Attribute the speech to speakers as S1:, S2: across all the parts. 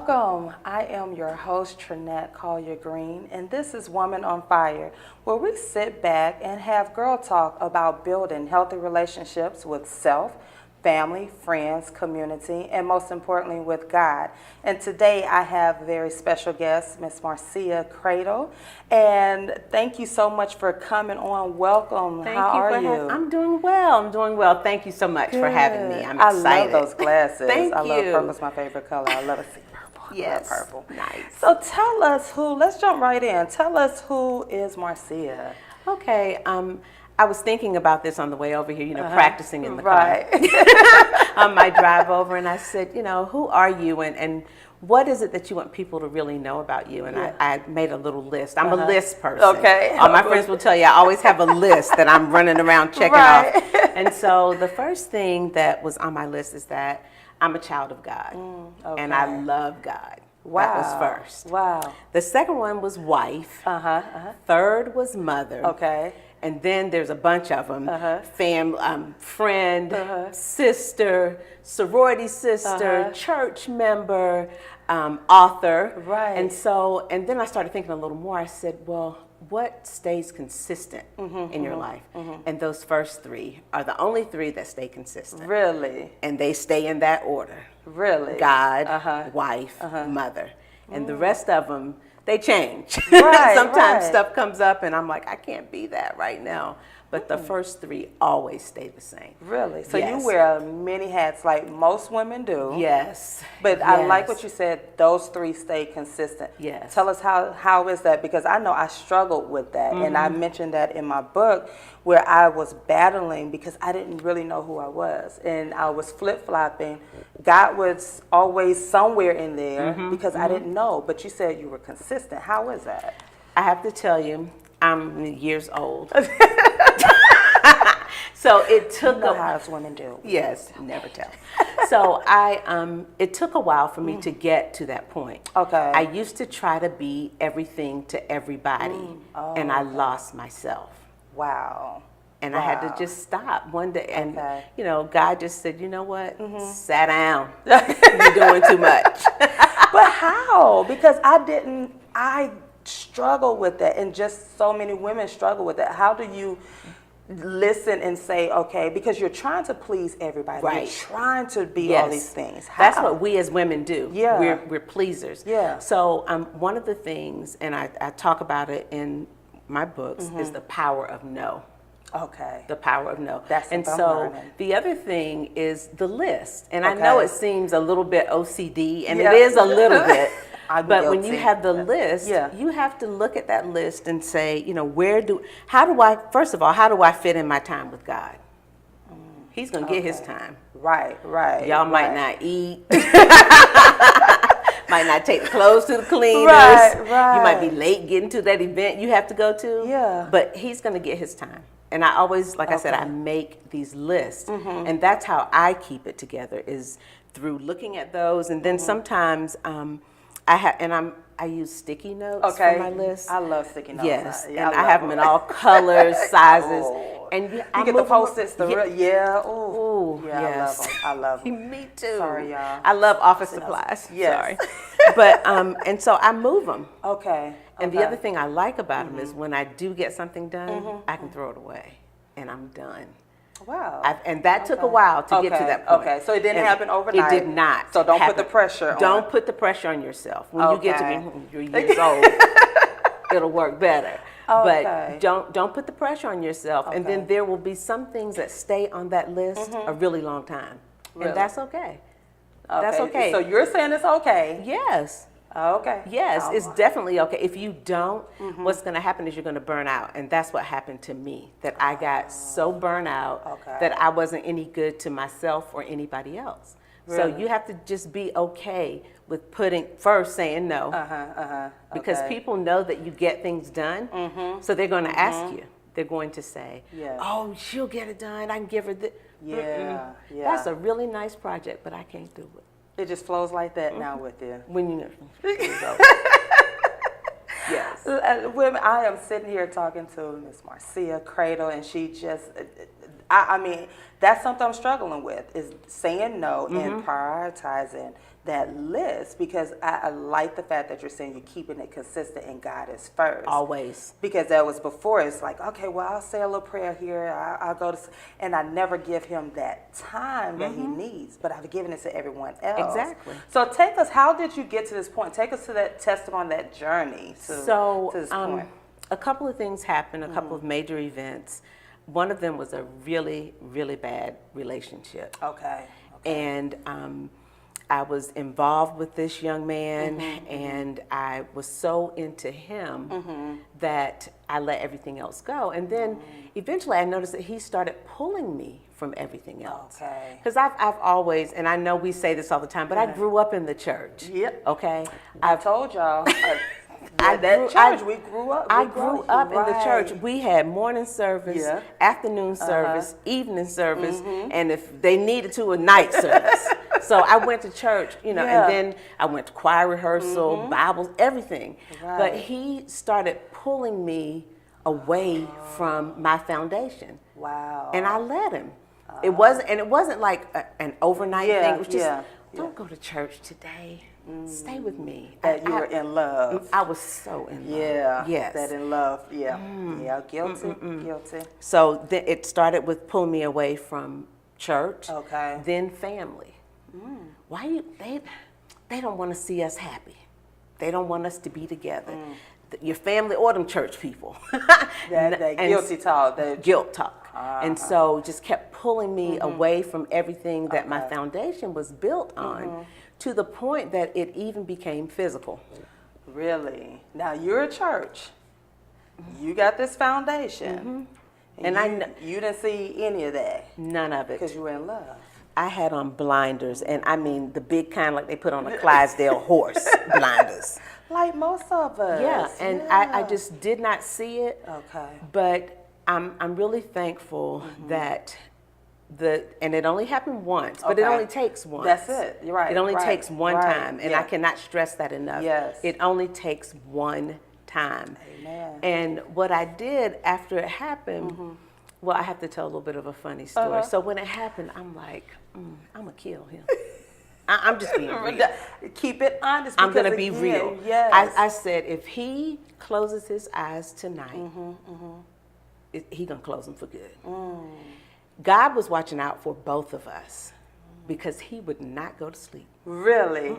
S1: Welcome. I am your host, Trinette Collier Green, and this is Woman on Fire, where we sit back and have girl talk about building healthy relationships with self, family, friends, community, and most importantly with God. And today I have a very special guest, Miss Marcia Credle. And thank you so much for coming on. Welcome. How are you?
S2: I'm doing well. Thank you so much for having me. I'm excited.
S1: I love those glasses.
S2: Thank
S1: I love
S2: you.
S1: purple's my favorite color. I love to see purple.
S2: Yes.
S1: I love purple.
S2: Nice.
S1: So tell us let's jump right in. Tell us who is Marcia.
S2: Okay. I was thinking about this on the way over here, practicing in the car.
S1: Right.
S2: On my drive over, and I said, who are you and what is it that you want people to really know about you? And I made a little list. I'm a list person.
S1: Okay.
S2: All my friends will tell you I always have a list that I'm running around checking off. And so the first thing that was on my list is that I'm a child of God. And I love God.
S1: Wow.
S2: That was first.
S1: Wow.
S2: The second one was wife. Third was mother.
S1: Okay.
S2: And then there's a bunch of them, friend, sister, sorority sister, church member, author.
S1: Right.
S2: And then I started thinking a little more. I said, well, what stays consistent in your life? And those first three are the only three that stay consistent.
S1: Really?
S2: And they stay in that order.
S1: Really?
S2: God, wife, mother. And the rest of them, they change.
S1: Right,
S2: Sometimes
S1: right.
S2: stuff comes up and I'm like, I can't be that right now. But the first three always stay the same.
S1: Really? So
S2: Yes.
S1: you wear many hats like most women do.
S2: Yes.
S1: But I like
S2: Yes.
S1: what you said, those three stay consistent.
S2: Yes.
S1: Tell us how is that? Because I know I struggled with that. And I mentioned that in my book where I was battling because I didn't really know who I was. And I was flip-flopping. God was always somewhere in there because I didn't know. But you said you were consistent. How is that?
S2: I have to tell you, I'm years old. So it took
S1: How us women do.
S2: Yes, never tell. So it took a while for me to get to that point.
S1: Okay.
S2: I used to try to be everything to everybody, and I lost myself.
S1: Wow.
S2: And I had to just stop one day. And,
S1: Okay.
S2: God just said, you know what? Sit down. You're doing too much.
S1: But how? Because I struggle with that, and just so many women struggle with that. How do you listen and say, okay, because you're trying to please everybody.
S2: Right.
S1: You're trying to be all these things. How?
S2: That's what we as women do.
S1: Yeah.
S2: We're pleasers.
S1: Yeah.
S2: So one of the things, and I talk about it in my books, is the power of no.
S1: Okay.
S2: The power of no.
S1: That's
S2: and
S1: what I'm
S2: so
S1: learning.
S2: the other thing is the list. And I
S1: Okay.
S2: know it seems a little bit OCD, and
S1: Yeah.
S2: it is a little bit.
S1: I'm
S2: But when
S1: guilty.
S2: you have the list,
S1: Yeah.
S2: you have to look at that list and say, first of all, how do I fit in my time with God? He's going to get his time.
S1: Right.
S2: Y'all might not eat. Might not take the clothes to the cleaners.
S1: Right.
S2: You might be late getting to that event you have to go to.
S1: Yeah.
S2: But he's going to get his time. And I always, like I said, I make these lists. And that's how I keep it together, is through looking at those. And then sometimes I use sticky notes for my list.
S1: I love sticky notes.
S2: Yes,
S1: Yeah,
S2: and I have them in all colors, sizes.
S1: Oh.
S2: And
S1: You get the Post-its, Ooh. Yeah,
S2: yes.
S1: I love them.
S2: Me too.
S1: Sorry, y'all.
S2: I love office supplies.
S1: Yes.
S2: Sorry. But, and so I move them.
S1: Okay.
S2: And the other thing I like about them is when I do get something done, I can throw it away and I'm done.
S1: Wow.
S2: And that took a while to get to that point.
S1: Okay, so it didn't happen overnight.
S2: It did not.
S1: So don't put the pressure on.
S2: Don't put the pressure on yourself. When you get to
S1: Okay.
S2: be you're years old, it'll work better.
S1: Okay.
S2: But don't put the pressure on yourself. And then there will be some things that stay on that list a really long time.
S1: Really?
S2: And that's okay. That's okay.
S1: So you're saying it's okay?
S2: Yes.
S1: Okay.
S2: Yes, it's definitely okay. If you don't, what's going to happen is you're going to burn out. And that's what happened to me, that I got so burnt out that I wasn't any good to myself or anybody else. So you have to just be okay with saying no. Because people know that you get things done. So they're going to ask you. They're going to say, oh, she'll get it done. I can give her this.
S1: Yeah.
S2: That's a really nice project, but I can't do it.
S1: It just flows like that now with you.
S2: When you Yes.
S1: Women, I am sitting here talking to Miss Marcia Credle, and she just, I mean, that's something I'm struggling with, is saying no and prioritizing that list, because I like the fact that you're saying you're keeping it consistent and God is first.
S2: Always.
S1: Because that was before, it's like, okay, well, I'll say a little prayer here, I'll go to, and I never give him that time that he needs, but I've given it to everyone else.
S2: Exactly.
S1: So take us, how did you get to this point? Take us to that testimony, that journey to this point.
S2: A couple of things happened, a couple of major events. One of them was a really, really bad relationship.
S1: Okay.
S2: And I was involved with this young man, and I was so into him that I let everything else go. And then eventually I noticed that he started pulling me from everything else.
S1: Okay.
S2: Because I've always, and I know we say this all the time, but I grew up in the church.
S1: Yep.
S2: Okay.
S1: I told y'all.
S2: I
S1: grew up.
S2: I grew up in the church. We had morning service, afternoon service, evening service, and if they needed to, a night service. So I went to church, and then I went to choir rehearsal, Bibles, everything.
S1: Right.
S2: But he started pulling me away from my foundation.
S1: Wow.
S2: And I let him. It wasn't like an overnight thing. It was just, don't go to church today. Stay with me.
S1: That you were in love.
S2: I was so in love.
S1: Yeah.
S2: Yes.
S1: That in love. Yeah. Yeah. Guilty. Guilty.
S2: So it started with pulling me away from church.
S1: Okay.
S2: Then family. Why they don't want to see us happy. They don't want us to be together. Your family or them church people.
S1: that guilty talk. That
S2: guilt talk. And so just kept pulling me away from everything that my foundation was built on, to the point that it even became physical.
S1: Really? Now you're a church. You got this foundation. And you didn't see any of that.
S2: None of it.
S1: Because you were in love.
S2: I had on blinders, and I mean the big kind like they put on a Clydesdale horse blinders.
S1: Like most of us.
S2: Yeah, and I just did not see it.
S1: Okay.
S2: But I'm really thankful that and it only happened once, but it only takes once.
S1: That's it. You're right.
S2: It only takes one time, and I cannot stress that enough.
S1: Yes.
S2: It only takes one time.
S1: Amen.
S2: And what I did after it happened, well, I have to tell a little bit of a funny story. So when it happened, I'm like, I'm gonna kill him. I'm just being real.
S1: Keep it honest.
S2: I'm going to be real.
S1: Yes.
S2: I said, if he closes his eyes tonight, he going to close them for good. God was watching out for both of us because he would not go to sleep.
S1: Really?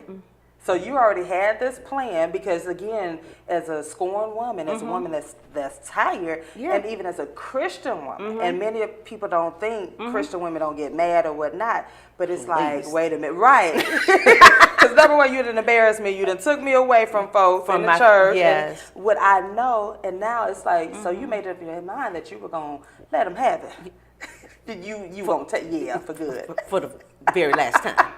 S1: So you already had this plan, because again, as a scorned woman, as a woman that's tired, and even as a Christian woman, and many people don't think Christian women don't get mad or whatnot, but it's like, wait a minute, right? Because number one, you didn't embarrass me, you done took me away from folks in the church, and what I know, and now it's like, so you made up in your mind that you were gonna let them have it. You gonna take for good
S2: for the very last time.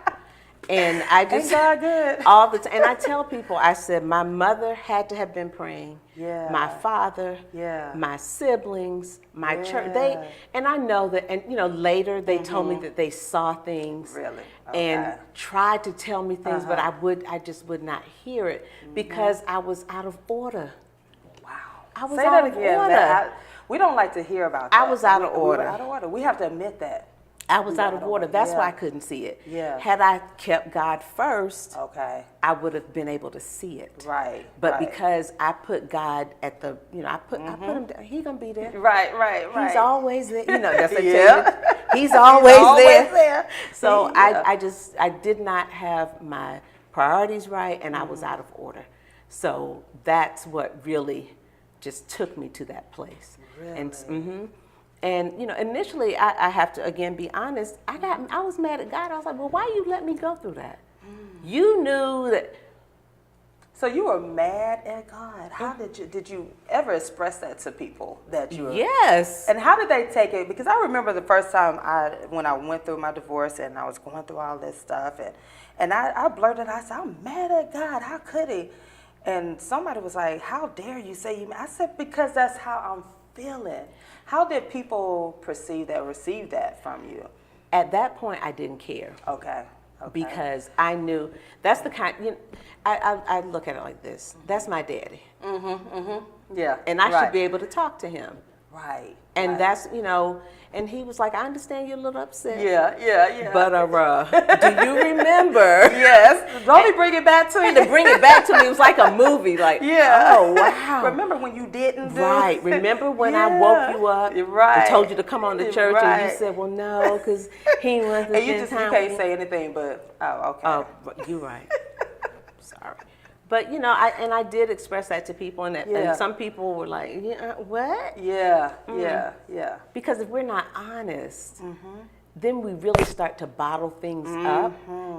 S2: And I just
S1: good
S2: all the time. And I tell people, I said, my mother had to have been praying.
S1: Yeah.
S2: My father.
S1: Yeah.
S2: My siblings. My church. And I know that. And later they told me that they saw things.
S1: Really.
S2: And tried to tell me things, but I just would not hear it because I was out of order.
S1: Wow.
S2: I was out of order.
S1: We don't like to hear about that.
S2: I was out of order.
S1: We were out of order. We have to admit that.
S2: I was out of order. That's why I couldn't see it.
S1: Yeah.
S2: Had I kept God first,
S1: I
S2: would have been able to see it.
S1: Right.
S2: But because I put God at the, I put him down. He gonna be there.
S1: Right.
S2: He's always there. That's what He's always there. So I did not have my priorities right, and I was out of order. So that's what really just took me to that place.
S1: Really?
S2: And initially, I have to again be honest. I was mad at God. I was like, well, why you let me go through that? You knew that.
S1: So you were mad at God. How did you ever express that to people that you were?
S2: Yes.
S1: And how did they take it? Because I remember the first time when I went through my divorce and I was going through all this stuff, and I blurted, I said, I'm mad at God. How could he? And somebody was like, how dare you say you? I said, because that's how I'm feeling. How did people receive that from you?
S2: At that point, I didn't care.
S1: Okay.
S2: Because I knew that's the kind. I look at it like this. That's my daddy.
S1: Yeah.
S2: And I should be able to talk to him.
S1: Right.
S2: And
S1: right.
S2: that's, and he was like, I understand you're a little upset.
S1: Yeah.
S2: But do you remember?
S1: Yes. Don't me bring it back to you.
S2: And to bring it back to me, it was like a movie. Like, oh, wow.
S1: Remember when you didn't do?
S2: Right. Remember when I woke you up and told you to come on to church and you said, well, no, because he wasn't.
S1: And you can't say anything but, oh, okay.
S2: Oh, you're right. Sorry. But, I did express that to people, and some people were like, what?
S1: Yeah.
S2: Because if we're not honest, then we really start to bottle things up,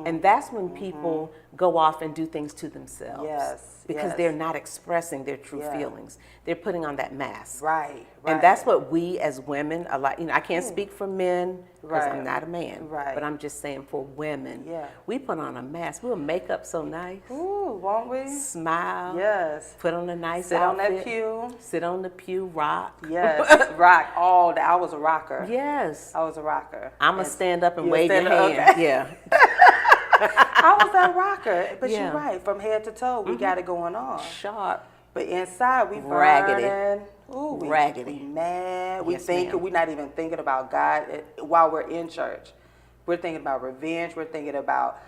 S2: and that's when people go off and do things to themselves.
S1: Yes.
S2: Because they're not expressing their true feelings. They're putting on that mask.
S1: Right.
S2: And that's what we as women, I can't speak for men because I'm not a man.
S1: Right.
S2: But I'm just saying for women, we put on a mask. We'll make up so nice.
S1: Ooh, won't we?
S2: Smile.
S1: Yes.
S2: Put on a nice
S1: Sit
S2: outfit.
S1: on that pew.
S2: Sit on the pew, rock.
S1: Yes, rock all day. I was a rocker.
S2: Yes.
S1: I was a rocker.
S2: I'm going to stand up and wave your hand.
S1: Okay.
S2: Yeah.
S1: I was that rocker. But you're right. From head to toe, we got it going on.
S2: Sharp.
S1: But inside, we
S2: raggedy.
S1: Burning. Ooh, we mad. We thinking. We're not even thinking about God while we're in church. We're thinking about revenge. We're thinking about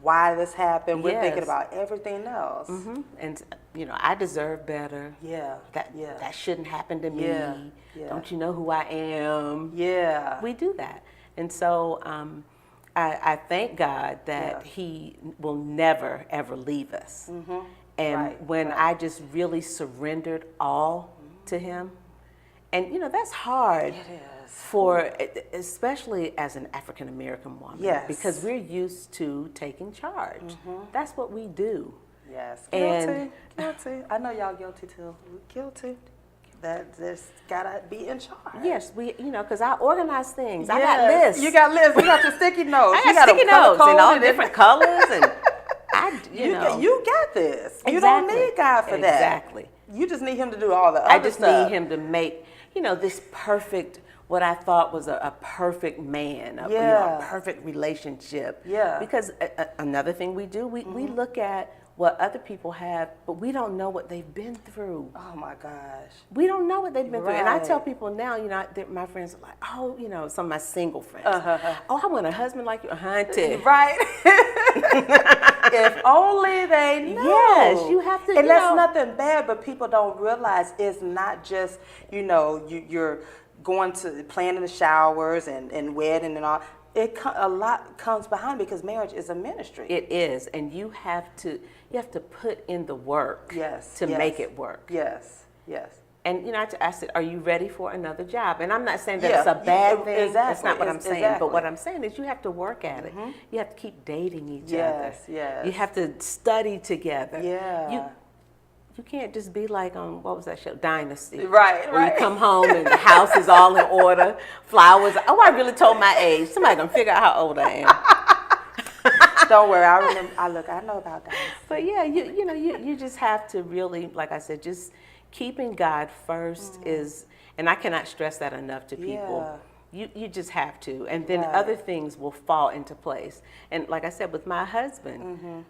S1: why this happened. We're thinking about everything else.
S2: And, I deserve better.
S1: Yeah.
S2: That shouldn't happen to me.
S1: Yeah.
S2: Don't you know who I am?
S1: Yeah.
S2: We do that. And so I thank God that He will never, ever leave us. And when I just really surrendered all to Him, and that's hard.
S1: It is.
S2: Especially as an African American woman, because we're used to taking charge. That's what we do.
S1: Yes, guilty. I know y'all guilty too. Guilty. That just gotta be in charge.
S2: Yes, because I organize things. I got lists.
S1: You got lists. You got your sticky notes.
S2: I got sticky notes and all different colors, and
S1: you got this. You don't need God for that.
S2: Exactly.
S1: You just need Him to do all the other
S2: stuff. I just
S1: need
S2: Him to make this perfect. What I thought was a perfect man, a perfect relationship.
S1: Yeah.
S2: Because another thing we do, we look at what other people have, but we don't know what they've been through.
S1: Oh my gosh.
S2: We don't know what they've been through. And I tell people now, my friends are like, oh, some of my single friends. Oh, I want a husband like you, hunted.
S1: Right. If only they knew.
S2: Yes, you have to.
S1: And that's nothing bad, but people don't realize it's not just, you're going to playing in the showers and wedding and all. A lot comes behind because marriage is a ministry.
S2: It is, and you have to put in the work to make it work.
S1: Yes.
S2: And I said, are you ready for another job? And I'm not saying that it's a bad thing.
S1: Exactly.
S2: That's not what I'm saying. But what I'm saying is you have to work at it. You have to keep dating each other.
S1: Yes.
S2: You have to study together.
S1: Yeah.
S2: You can't just be like on, what was that show, Dynasty.
S1: Right.
S2: Where you come home and the house is all in order, flowers. Oh, I really told my age. Somebody gonna figure out how old I am.
S1: Don't worry, I remember. I know about that.
S2: But yeah, you just have to really, like I said, just keeping God first is, and I cannot stress that enough to people. You just have to, and then other things will fall into place. And like I said, with my husband.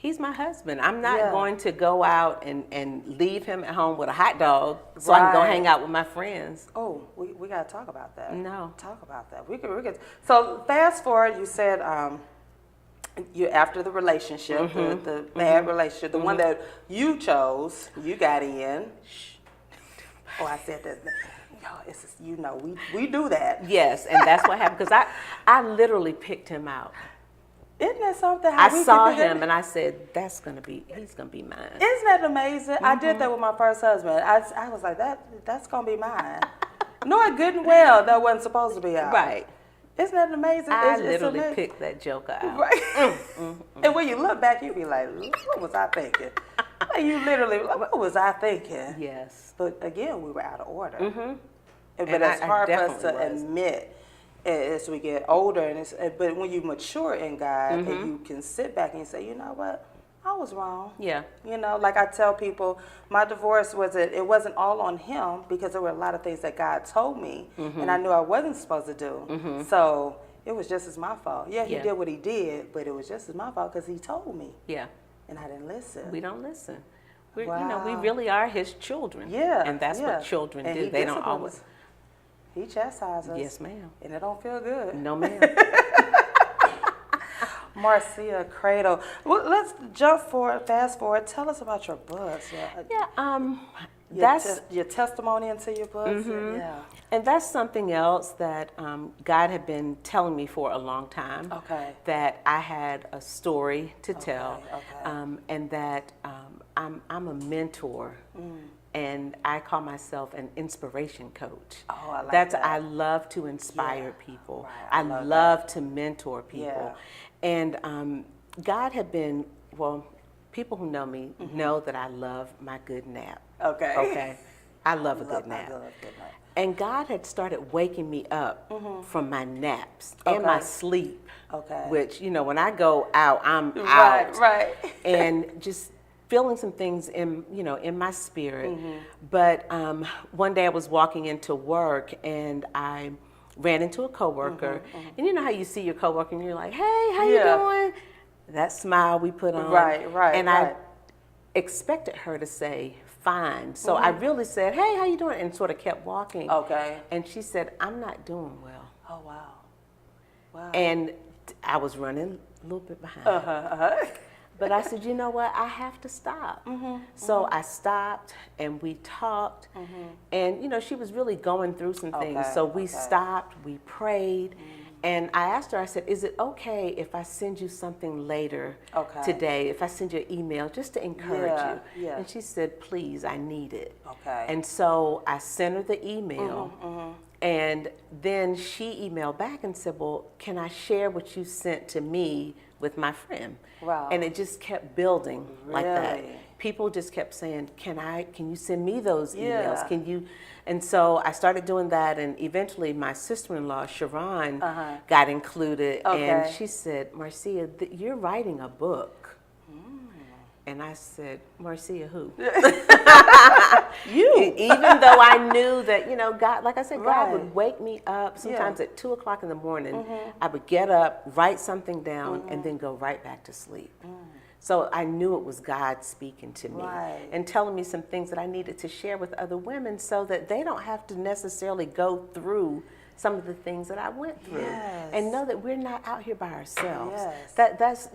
S2: He's my husband. I'm not going to go out and leave him at home with a hot dog so I can go hang out with my friends.
S1: Oh, we got to talk about that.
S2: No.
S1: Talk about that. We could. So fast forward, you said you after the relationship, the bad relationship, the one that you chose, you got in. Oh, I said that. We do that.
S2: Yes, and that's what happened because I literally picked him out.
S1: Isn't that something?
S2: I saw him and I said, he's going to be mine.
S1: Isn't that amazing? I did that with my first husband. I was like, that's going to be mine. Knowing good and well that wasn't supposed to be out.
S2: Right.
S1: Isn't that amazing?
S2: I literally picked that joker out.
S1: Right. And when you look back, you be like, what was I thinking? Like you literally, what was I thinking?
S2: Yes.
S1: But again, we were out of order. But it's hard for us to admit as we get older, but when you mature in God and you can sit back and say, you know what, I was wrong.
S2: Yeah.
S1: Like I tell people, my divorce it wasn't all on him because there were a lot of things that God told me and I knew I wasn't supposed to do. So it was just as my fault. Yeah, he did what he did, but it was just as my fault because he told me.
S2: Yeah.
S1: And I didn't listen.
S2: We don't listen. We really are his children.
S1: Yeah.
S2: And that's what children
S1: and
S2: do. They don't always.
S1: He chastises us.
S2: Yes, ma'am.
S1: And it don't feel good.
S2: No, ma'am.
S1: Marcia Credle. Well, let's fast forward. Tell us about your books.
S2: That's
S1: your testimony into your books.
S2: And that's something else that God had been telling me for a long time.
S1: Okay.
S2: That I had a story to tell, and that I'm a mentor, and I call myself an inspiration coach.
S1: Oh, I like
S2: that.
S1: I
S2: love to inspire people.
S1: Right.
S2: I love to mentor people, and God had been people who know me know that I love my good nap. Okay. I love a good nap. And God had started waking me up from my naps and my sleep. Which, when I go out, I'm out.
S1: Right.
S2: And just feeling some things in my spirit. But one day I was walking into work and I ran into a coworker. And you know how you see your coworker and you're like, hey, how you doing? That smile we put on.
S1: Right.
S2: And I expected her to say, fine. So I really said, hey, how you doing? And sort of kept walking. And she said, I'm not doing well.
S1: Oh, wow.
S2: And I was running a little bit behind. But I said, you know what? I have to stop. So I stopped and we talked. And, she was really going through some things. So we stopped, we prayed. And I asked her, I said, is it okay if I send you something later today, if I send you an email just to encourage you? And she said, please, I need it. And so I sent her the email. And then she emailed back and said, well, can I share what you sent to me with my friend? And it just kept building like that. People just kept saying, can you send me those emails? Can you? And so I started doing that, and eventually my sister-in-law, Sharon, got included, and she said, Marcia, you're writing a book. And I said, Marcia, who? You. Even though I knew that, God, like I said, God would wake me up sometimes at 2 o'clock in the morning. I would get up, write something down, and then go right back to sleep. So I knew it was God speaking to me and telling me some things that I needed to share with other women so that they don't have to necessarily go through some of the things that I went through. And know that we're not out here by ourselves. That's,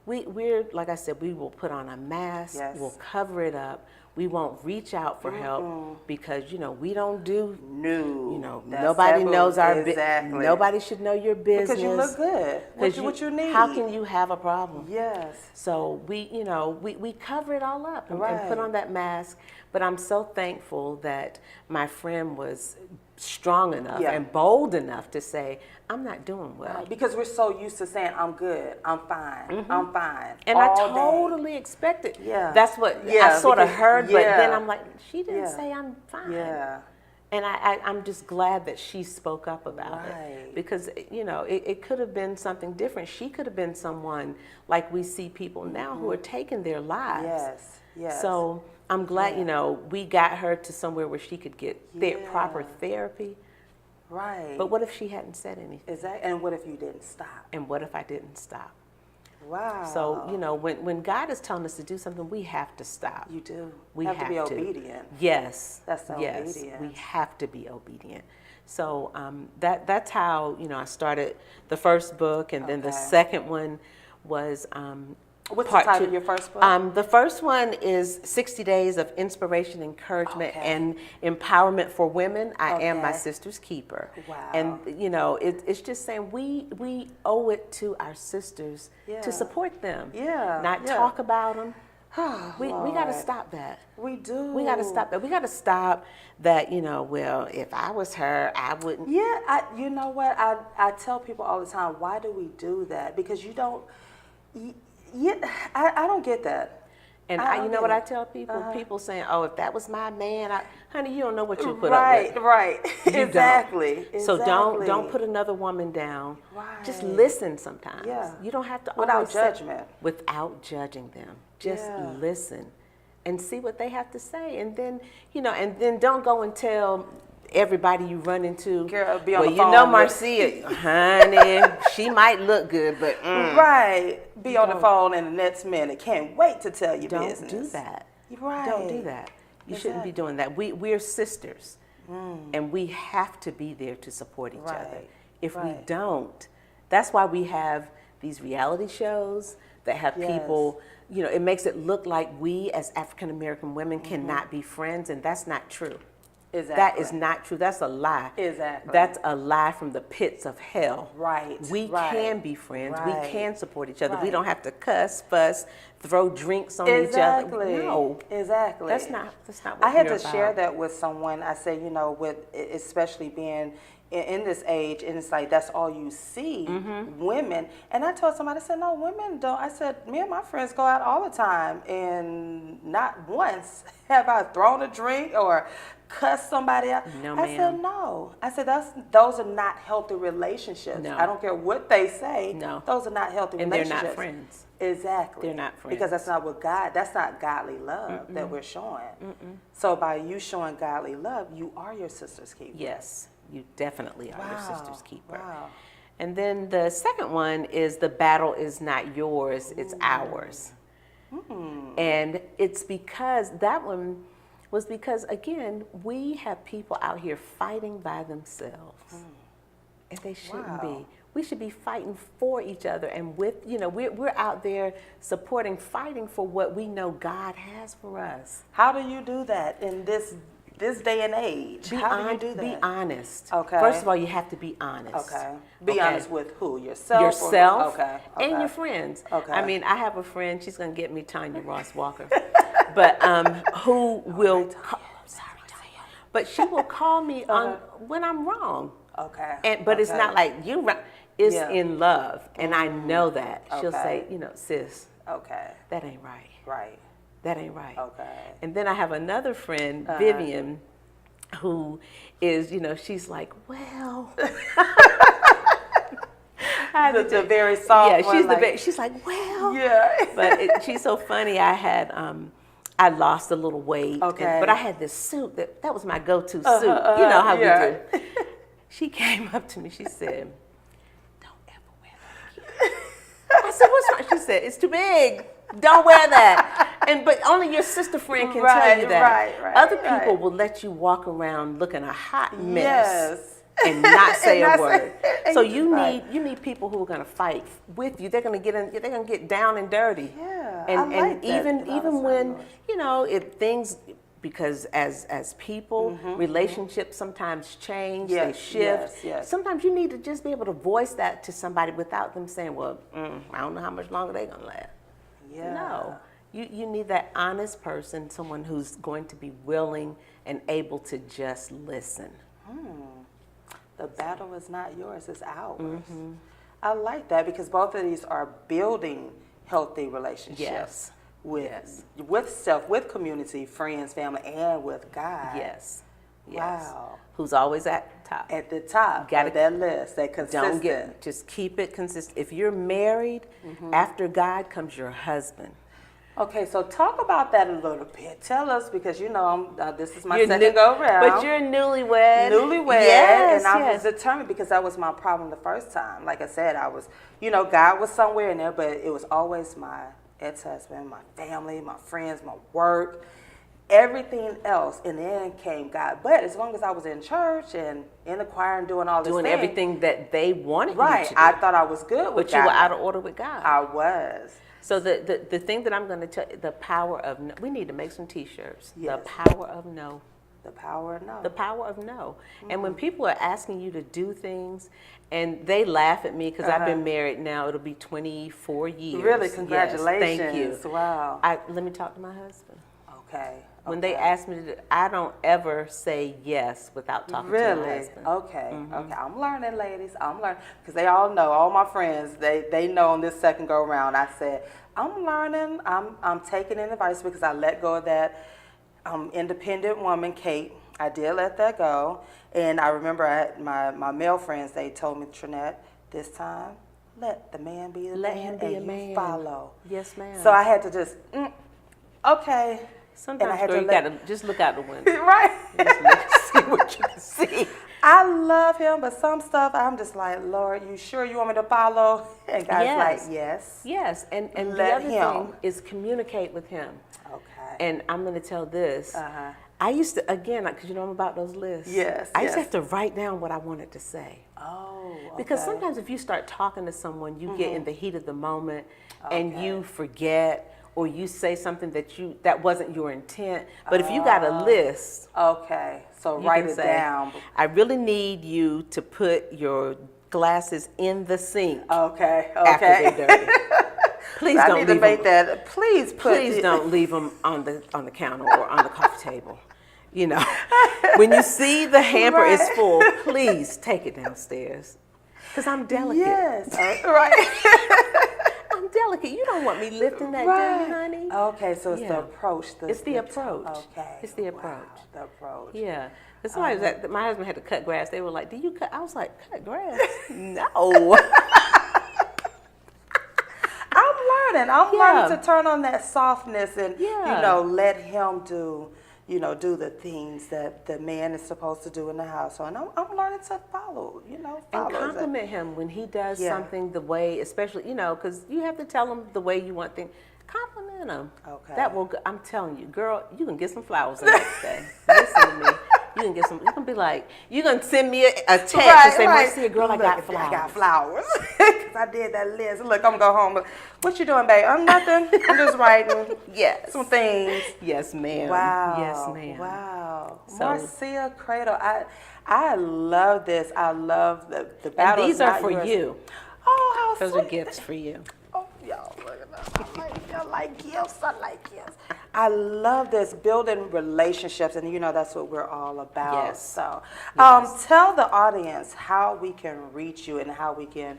S2: we're, like I said, we will put on a mask, we'll cover it up. We won't reach out for help because, we don't do, nobody knows our business. Nobody should know your business.
S1: Because you look good. What you need.
S2: How can you have a problem?
S1: Yes.
S2: So we cover it all up and put on that mask. But I'm so thankful that my friend was strong enough and bold enough to say, I'm not doing well.
S1: Because we're so used to saying, I'm good, I'm fine, I'm fine.
S2: And I totally expected. That's what I sort of heard, but then I'm like, she didn't say I'm fine. And I'm just glad that she spoke up about it. Because, it could have been something different. She could have been someone like we see people now who are taking their lives. So I'm glad, we got her to somewhere where she could get proper therapy. But what if she hadn't said anything?
S1: Exactly. And what if you didn't stop?
S2: And what if I didn't stop?
S1: Wow.
S2: So, when God is telling us to do something, we have to stop.
S1: You do.
S2: We
S1: have to be obedient.
S2: Yes.
S1: That's the obedience.
S2: We have to be obedient. So that's how, I started the first book, and then the second one was
S1: What's the title of your first book?
S2: The first one is 60 Days of Inspiration, Encouragement, and Empowerment for Women. I am my sister's keeper.
S1: Wow.
S2: And, it's just saying we owe it to our sisters to support them. Not talk about them. We got to stop that.
S1: We do.
S2: We got to stop that. We got to stop that, well, if I was her, I wouldn't.
S1: You know what? I tell people all the time, why do we do that? Because you don't... I don't get that.
S2: And you know what I tell people? People saying, oh, if that was my man, honey, you don't know what you put up with.
S1: Right. Exactly.
S2: So don't put another woman down. Just listen sometimes. You don't have to
S1: without judgment.
S2: Without judging them. Just listen and see what they have to say. And then, and then don't go and tell everybody you run into,
S1: girl, be on the phone
S2: Marcia, honey, she might look good, but
S1: be on the phone in the next minute. Can't wait to tell your business.
S2: Don't do that.
S1: Right.
S2: Don't do that. You shouldn't be doing that. We're sisters, and we have to be there to support each other. If we don't, that's why we have these reality shows that have people, you know, it makes it look like we as African American women cannot be friends, and that's not true.
S1: Exactly.
S2: That is not true. That's a lie.
S1: Exactly.
S2: That's a lie from the pits of hell.
S1: Right.
S2: We can be friends.
S1: Right.
S2: We can support each other.
S1: Right.
S2: We don't have to cuss, fuss, throw drinks on each other. No.
S1: Exactly.
S2: That's not what
S1: I had
S2: we're
S1: to
S2: about.
S1: share that with someone. I said, you know, with especially being in this age, and it's like that's all you see, women. And I told somebody, I said, no, women don't. I said, me and my friends go out all the time, and not once have I thrown a drink or cussed somebody out.
S2: No,
S1: I said, no. I said, those are not healthy relationships.
S2: No.
S1: I don't care what they say.
S2: No.
S1: Those are not healthy
S2: And they're
S1: relationships.
S2: not friends.
S1: Exactly.
S2: They're not friends.
S1: Because that's not godly love that we're showing. So by you showing godly love, you are your sister's keeper.
S2: Yes, you definitely are your sister's keeper.
S1: Wow.
S2: And then the second one is the battle is not yours, it's ours. And it's because that one was because, again, we have people out here fighting by themselves. And they shouldn't be. We should be fighting for each other, and with, you know, we're out there supporting, fighting for what we know God has for us.
S1: How do you do that in this day and age? How do you do that?
S2: Be honest.
S1: Okay.
S2: First of all, you have to be honest.
S1: Okay. Be honest with who? Yourself?
S2: Yourself
S1: Okay.
S2: and your friends.
S1: Okay.
S2: I mean, I have a friend, she's going to get me Tanya Ross Walker, but who will, but she will call me on when I'm wrong.
S1: Okay.
S2: But it's not like you wrong. It's in love, and I know that. She'll say, you know, sis, that ain't right.
S1: Right.
S2: That ain't right.
S1: Okay.
S2: And then I have another friend, Vivian, who is, you know, she's like, well.
S1: the very soft one.
S2: Yeah, she's like, well.
S1: Yeah.
S2: But she's so funny. I had, I lost a little weight.
S1: Okay.
S2: But I had this suit, that was my go-to suit. You know how we do. She came up to me, she said, don't ever wear that again. I said, what's wrong? She said, it's too big. Don't wear that. But only your sister friend can tell you that.
S1: Right.
S2: Other people will let you walk around looking a hot mess.
S1: Yes.
S2: And not say a word. So you
S1: Right.
S2: need people who are going to fight with you. They're going to get in. They're going to get down and dirty.
S1: Yeah,
S2: And
S1: I like that.
S2: even when you know if things, because as people, relationships sometimes change. They shift.
S1: Yes.
S2: Sometimes you need to just be able to voice that to somebody without them saying, "Well, I don't know how much longer they're going to last."
S1: Yeah.
S2: No. You need that honest person, someone who's going to be willing and able to just listen.
S1: The battle is not yours, it's ours. I like that because both of these are building healthy relationships with self, with community, friends, family, and with God.
S2: Yes.
S1: Wow.
S2: Who's always at the top.
S1: At the top of that list, that consistent.
S2: Just keep it consistent. If you're married, after God comes your husband.
S1: Okay, so talk about that a little bit. Tell us, because you know this is my second go round.
S2: But you're newlywed.
S1: Yes, and I was determined because that was my problem the first time. Like I said, I was, you know, God was somewhere in there, but it was always my ex-husband, my family, my friends, my work, everything else, and then came God. But as long as I was in church and in the choir and doing all this
S2: doing everything that they wanted you to do.
S1: I thought I was good with God.
S2: But you were out of order with God.
S1: I was.
S2: So the thing that I'm going to tell you, the power of no, we need to make some T-shirts.
S1: Yes.
S2: The power of no.
S1: The power of no.
S2: The power of no. And when people are asking you to do things, and they laugh at me because I've been married now, it'll be 24 years.
S1: Really, congratulations.
S2: Yes, thank you.
S1: Wow.
S2: Let me talk to my husband.
S1: Okay.
S2: When they ask me to do, I don't ever say yes without talking to my husband.
S1: Okay. Okay. I'm learning, ladies. I'm learning. Because they all know, all my friends, they know on this second go round, I said, I'm learning. I'm taking in advice because I let go of that independent woman, Kate. I did let that go. And I remember my male friends, they told me, Trinette, this time, let the man be the man and you follow.
S2: Yes, ma'am.
S1: So I had to just, okay.
S2: Sometimes girl, you gotta just look out the window.
S1: Right.
S2: Just see what you can see.
S1: I love him, but some stuff I'm just like, Lord, you sure you want me to follow? And God's like, yes.
S2: Yes, and the
S1: Let
S2: other
S1: him.
S2: thing is communicate with him.
S1: Okay.
S2: And I'm going to tell this. I used to, again, because you know I'm about those lists.
S1: Yes.
S2: I used to have to write down what I wanted to say.
S1: Oh, okay.
S2: Because sometimes if you start talking to someone, you get in the heat of the moment and you forget, or you say something that wasn't your intent. But if you got a list,
S1: okay, so write it down.
S2: I really need you to put your glasses in the sink.
S1: Okay.
S2: After they're dirty. Please
S1: I
S2: don't
S1: need to
S2: leave
S1: make
S2: them.
S1: that. Please
S2: Don't leave them on the counter or on the coffee table. You know, when you see the hamper is full, please take it downstairs. Because I'm delicate.
S1: Yes. Right.
S2: I'm delicate. You don't want me lifting that dirty, honey.
S1: Okay, so it's the approach.
S2: It's the approach.
S1: Okay.
S2: It's the approach.
S1: Wow, the approach.
S2: Yeah. Somebody was my husband had to cut grass. They were like, "Do you cut?" I was like, "Cut grass? No."
S1: I'm learning to turn on that softness and let him do the things that the man is supposed to do in the household. And I'm learning to follow. And
S2: compliment him when he does something the way, especially because you have to tell him the way you want things. Compliment him.
S1: Okay.
S2: That will. I'm telling you, girl, you can get some flowers the next day. Listen to me. You can get some. You can be like, you can send me a text and say, "Marcia, girl, I got flowers."
S1: I got flowers because I did that list. Look, I'm gonna go home. What you doing, babe? I'm nothing. I'm just writing.
S2: Yes.
S1: Some things.
S2: Yes, ma'am.
S1: Wow.
S2: Yes, ma'am.
S1: Wow.
S2: So,
S1: Marcia Credle, I love this. I love the battle.
S2: And these are for you.
S1: Oh, how
S2: Those
S1: sweet.
S2: are gifts for you.
S1: Oh, y'all, look at that. I like gifts. I like gifts. I love this, building relationships, and that's what we're all about.
S2: Yes.
S1: So,
S2: Yes.
S1: Tell the audience how we can reach you and how we can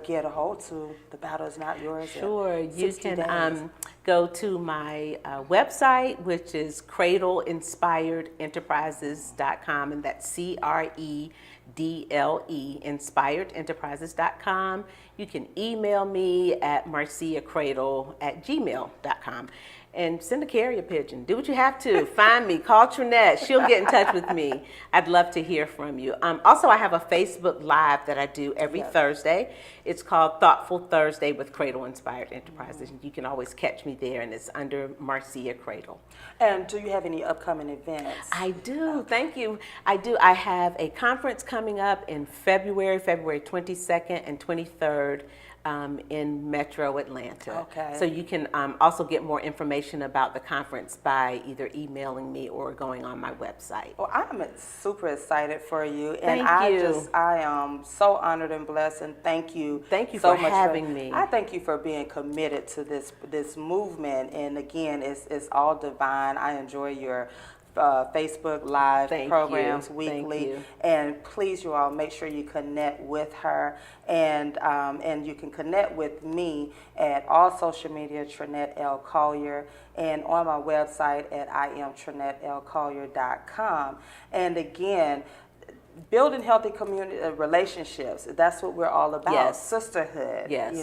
S1: get a hold to The Battle Is Not Yours.
S2: Sure. You can go to my website, which is cradleinspiredenterprises.com, and that's CREDLE, inspiredenterprises.com. You can email me at marciacredle@gmail.com. And send a carrier pigeon. Do what you have to. Find me. Call Trinette. She'll get in touch with me. I'd love to hear from you. Also, I have a Facebook Live that I do every Thursday. It's called Thoughtful Thursday with Cradle Inspired Enterprises. You can always catch me there, and it's under Marcia Credle.
S1: And do you have any upcoming events?
S2: I do. Thank you. I do. I have a conference coming up in February 22nd and 23rd. In Metro Atlanta.
S1: Okay.
S2: So you can also get more information about the conference by either emailing me or going on my website.
S1: Well, I'm super excited for you, and
S2: Thank you.
S1: I am so honored and blessed, and thank you.
S2: Thank you
S1: so
S2: for
S1: much
S2: having me.
S1: I thank you for being committed to this movement, and again, it's all divine. I enjoy your Facebook Live programs weekly. And please, you all, make sure you connect with her. And you can connect with me at all social media, Trinette L. Collier, and on my website at IamTrinetteLCollier.com. And again, building healthy community relationships, that's what we're all about.
S2: Yes.
S1: Sisterhood.
S2: Yes.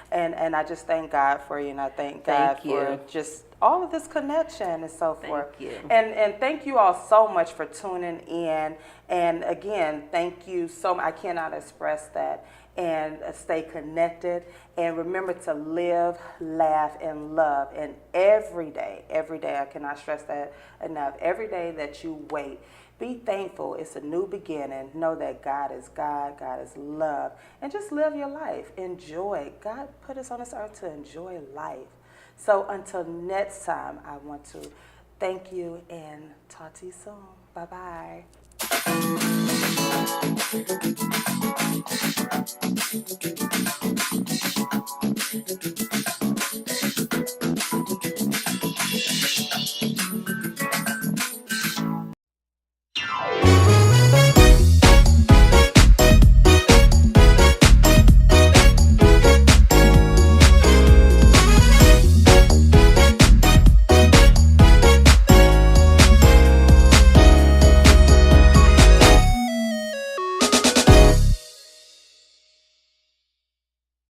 S1: And I just thank God for you, and I thank God for just all of this connection and so forth.
S2: Thank you.
S1: And thank you all so much for tuning in. And again, thank you so much. I cannot express that. And stay connected. And remember to live, laugh, and love. And every day, I cannot stress that enough, every day that you wait, be thankful. It's a new beginning. Know that God is God. God is love. And just live your life. Enjoy. God put us on this earth to enjoy life. So until next time, I want to thank you and talk to you soon. Bye-bye.